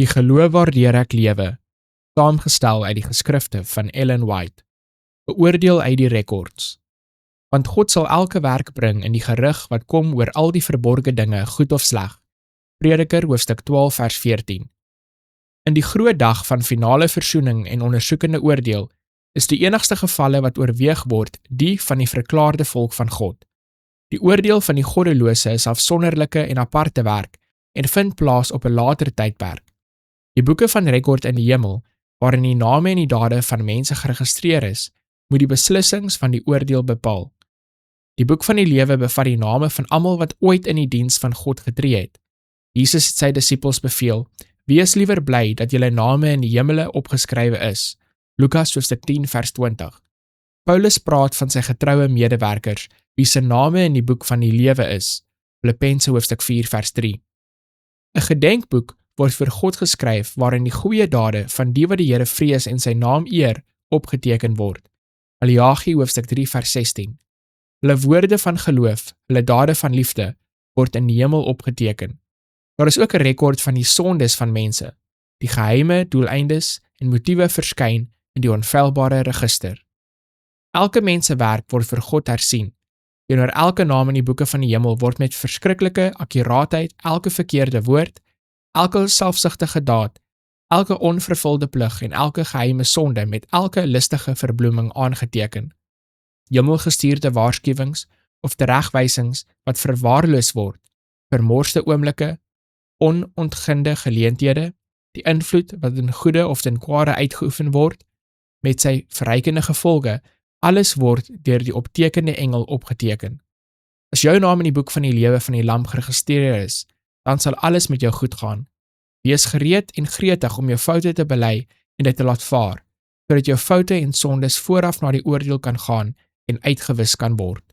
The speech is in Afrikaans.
Die geloof waardeur ek lewe, saamgestel uit die geskrifte van Ellen White, beoordeel uit die rekords. Want God sal elke werk bring in die gerig wat kom oor al die verborgde dinge, goed of sleg. Prediker hoofstuk 12 vers 14. In die groot dag van finale versoening en ondersoekende oordeel, is die enigste gevalle wat oorweeg word, die van die verklaarde volk van God. Die oordeel van die goddelose is afsonderlike en aparte werk en vind plaas op 'n later tydperk. Die boeke van rekord in die hemel, waarin die name en die dade van mense geregistreer is, moet die beslissings van die oordeel bepaal. Die boek van die lewe bevat die name van almal wat ooit in die diens van God getree het. Jesus het sy disippels beveel, wees liewer bly dat julle name in die hemele opgeskrywe is. Lukas hoofstuk 10 vers 20. Paulus praat van sy getroue medewerkers, wie se name in die boek van die lewe is. Filippense hoofstuk 4 vers 3. 'n Gedenkboek word vir God geskryf waarin die goeie dade van die wat die Here vrees en sy naam eer opgeteken word. Maleagi hoofstuk 3 vers 16. Hulle woorde van geloof, hulle dade van liefde, word in die hemel opgeteken. Daar is ook 'n rekord van die sondes van mense. Die geheime doeleindes en motiewe verskyn in die onfeilbare register. Elke mens se werk word vir God hersien. Teenoor elke naam in die boeke van die hemel word met verskriklike akkuraatheid elke verkeerde woord, elke selfsugtige daad, elke onvervulde plig en elke geheime sonde met elke listige verbloeming aangeteken. Hemelgestuurde waarskuwings of teregwysings wat verwaarloos word, vermorste oomblikke, onontginde geleenthede, die invloed wat in goeie of ten kwade uitgeoefen word, met sy verrykende gevolge, alles word deur die optekende engel opgeteken. As jou naam in die boek van die lewe van die Lam geregistreer is, dan sal alles met jou goed gaan. Wees gereed en gretig om jou foute te bely en dit te laat vaar, sodat jou foute en sondes vooraf na die oordeel kan gaan en uitgewis kan word.